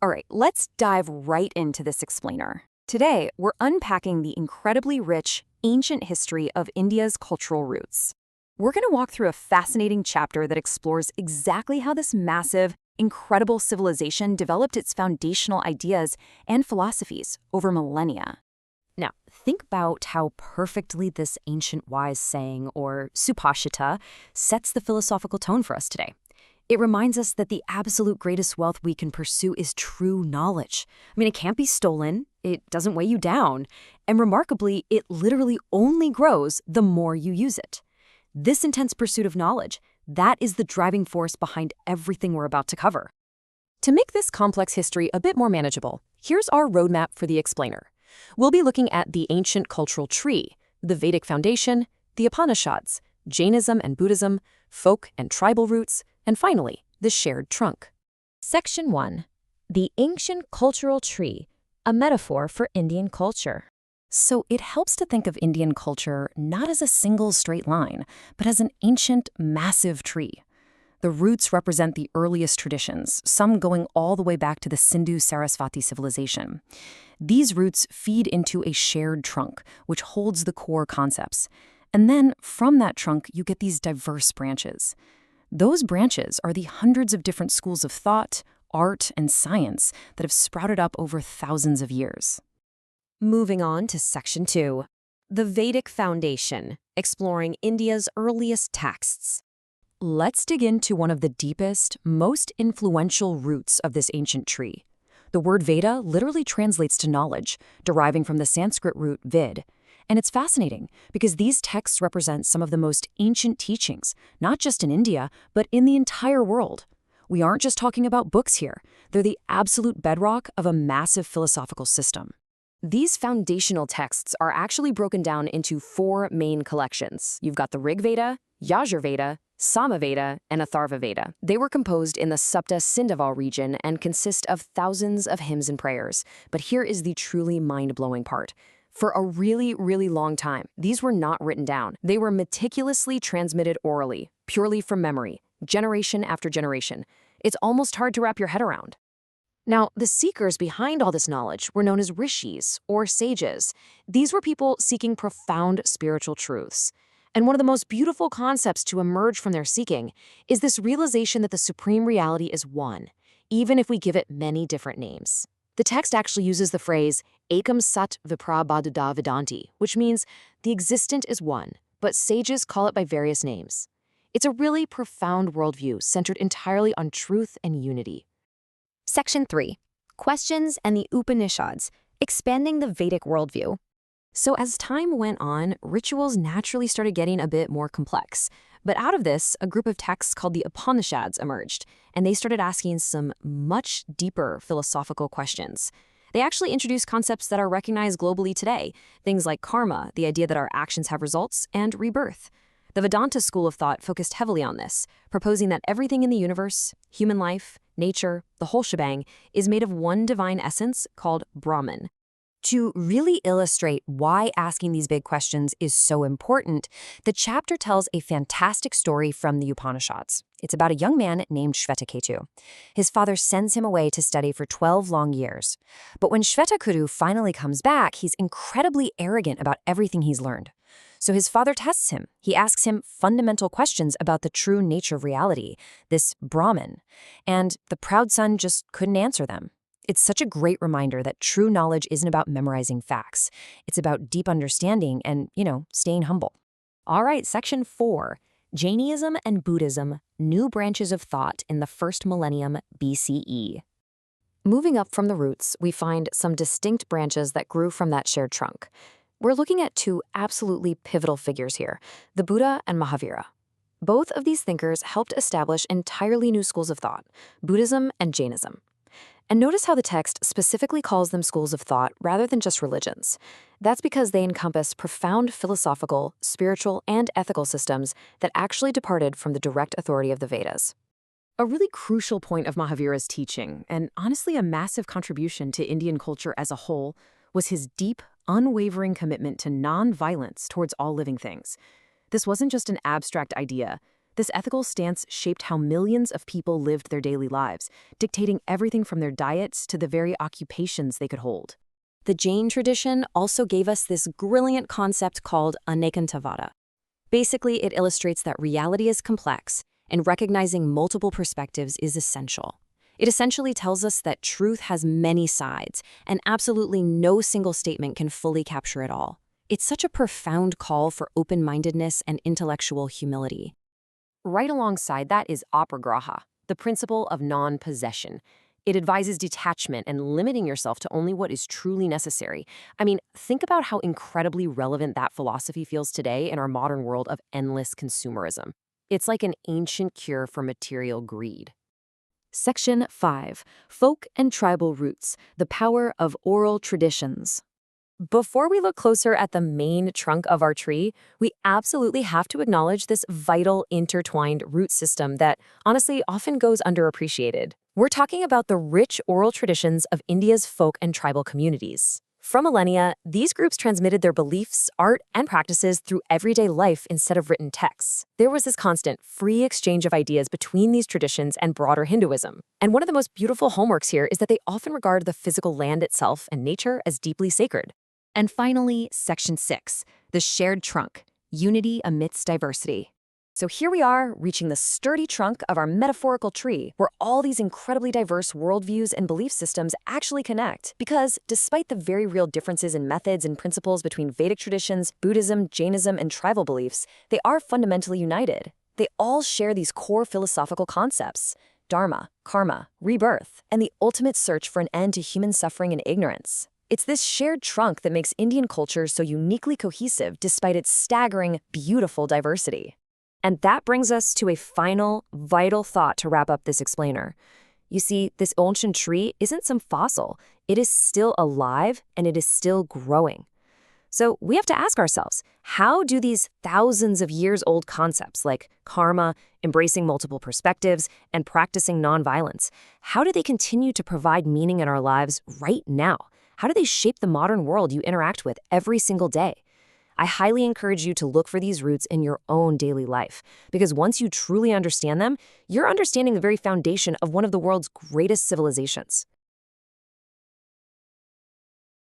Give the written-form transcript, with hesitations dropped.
All right, let's dive right into this explainer. Today, we're unpacking the incredibly rich, ancient history of India's cultural roots. We're going to walk through a fascinating chapter that explores exactly how this massive, incredible civilization developed its foundational ideas and philosophies over millennia. Now, think about how perfectly this ancient wise saying, or Supashita, sets the philosophical tone for us today. It reminds us that the absolute greatest wealth we can pursue is true knowledge. I mean, it can't be stolen, it doesn't weigh you down, and remarkably, it literally only grows the more you use it. This intense pursuit of knowledge, that is the driving force behind everything we're about to cover. To make this complex history a bit more manageable, here's our roadmap for the explainer. We'll be looking at the ancient cultural tree, the Vedic foundation, the Upanishads, Jainism and Buddhism, folk and tribal roots, and finally, the shared trunk. Section 1. The Ancient Cultural Tree, a metaphor for Indian culture. So it helps to think of Indian culture not as a single straight line, but as an ancient, massive tree. The roots represent the earliest traditions, some going all the way back to the Sindhu-Sarasvati civilization. These roots feed into a shared trunk, which holds the core concepts. And then, from that trunk, you get these diverse branches. Those branches are the hundreds of different schools of thought, art, and science that have sprouted up over thousands of years. Moving on to Section 2. The Vedic Foundation, exploring India's earliest texts. Let's dig into one of the deepest, most influential roots of this ancient tree. The word Veda literally translates to knowledge, deriving from the Sanskrit root vid. And it's fascinating because these texts represent some of the most ancient teachings, not just in India, but in the entire world. We aren't just talking about books here. They're the absolute bedrock of a massive philosophical system. These foundational texts are actually broken down into 4 main collections. You've got the Rig Veda, Yajur Veda, Samaveda, and Atharva Veda. They were composed in the Sapta Sindhava region and consist of thousands of hymns and prayers. But here is the truly mind-blowing part. For a really, really long time, these were not written down. They were meticulously transmitted orally, purely from memory, generation after generation. It's almost hard to wrap your head around. Now, the seekers behind all this knowledge were known as rishis, or sages. These were people seeking profound spiritual truths. And one of the most beautiful concepts to emerge from their seeking is this realization that the supreme reality is one, even if we give it many different names. The text actually uses the phrase, Ekam Sat Viprabhaduda Vedanti, which means the existent is one, but sages call it by various names. It's a really profound worldview centered entirely on truth and unity. Section 3. Questions and the Upanishads, expanding the Vedic worldview. So as time went on, rituals naturally started getting a bit more complex. But out of this, a group of texts called the Upanishads emerged, and they started asking some much deeper philosophical questions. They actually introduced concepts that are recognized globally today, things like karma, the idea that our actions have results, and rebirth. The Vedanta school of thought focused heavily on this, proposing that everything in the universe, human life, nature, the whole shebang, is made of one divine essence called Brahman. To really illustrate why asking these big questions is so important, the chapter tells a fantastic story from the Upanishads. It's about a young man named Shvetaketu. His father sends him away to study for 12 long years. But when Shvetaketu finally comes back, he's incredibly arrogant about everything he's learned. So his father tests him. He asks him fundamental questions about the true nature of reality, this Brahman. And the proud son just couldn't answer them. It's such a great reminder that true knowledge isn't about memorizing facts. It's about deep understanding and, staying humble. All right, Section 4. Jainism and Buddhism, new branches of thought in the first millennium BCE. Moving up from the roots, we find some distinct branches that grew from that shared trunk. We're looking at 2 absolutely pivotal figures here, the Buddha and Mahavira. Both of these thinkers helped establish entirely new schools of thought, Buddhism and Jainism. And notice how the text specifically calls them schools of thought rather than just religions. That's because they encompass profound philosophical, spiritual, and ethical systems that actually departed from the direct authority of the Vedas. A really crucial point of Mahavira's teaching, and honestly a massive contribution to Indian culture as a whole, was his deep, unwavering commitment to non-violence towards all living things. This wasn't just an abstract idea. This ethical stance shaped how millions of people lived their daily lives, dictating everything from their diets to the very occupations they could hold. The Jain tradition also gave us this brilliant concept called Anekantavada. Basically, it illustrates that reality is complex, and recognizing multiple perspectives is essential. It essentially tells us that truth has many sides, and absolutely no single statement can fully capture it all. It's such a profound call for open-mindedness and intellectual humility. Right alongside that is aparigraha, the principle of non-possession. It advises detachment and limiting yourself to only what is truly necessary. I mean, think about how incredibly relevant that philosophy feels today in our modern world of endless consumerism. It's like an ancient cure for material greed. Section 5. Folk and Tribal Roots, the Power of Oral Traditions. Before we look closer at the main trunk of our tree, we absolutely have to acknowledge this vital intertwined root system that honestly often goes underappreciated. We're talking about the rich oral traditions of India's folk and tribal communities. For millennia, these groups transmitted their beliefs, art, and practices through everyday life instead of written texts. There was this constant, free exchange of ideas between these traditions and broader Hinduism. And one of the most beautiful hallmarks here is that they often regard the physical land itself and nature as deeply sacred. And finally, Section 6, the Shared Trunk, Unity Amidst Diversity. So here we are, reaching the sturdy trunk of our metaphorical tree, where all these incredibly diverse worldviews and belief systems actually connect. Because despite the very real differences in methods and principles between Vedic traditions, Buddhism, Jainism, and tribal beliefs, they are fundamentally united. They all share these core philosophical concepts: dharma, karma, rebirth, and the ultimate search for an end to human suffering and ignorance. It's this shared trunk that makes Indian culture so uniquely cohesive despite its staggering, beautiful diversity. And that brings us to a final, vital thought to wrap up this explainer. You see, this ancient tree isn't some fossil. It is still alive, and it is still growing. So we have to ask ourselves, how do these thousands of years old concepts like karma, embracing multiple perspectives, and practicing nonviolence, how do they continue to provide meaning in our lives right now? How do they shape the modern world you interact with every single day? I highly encourage you to look for these roots in your own daily life, because once you truly understand them, you're understanding the very foundation of one of the world's greatest civilizations.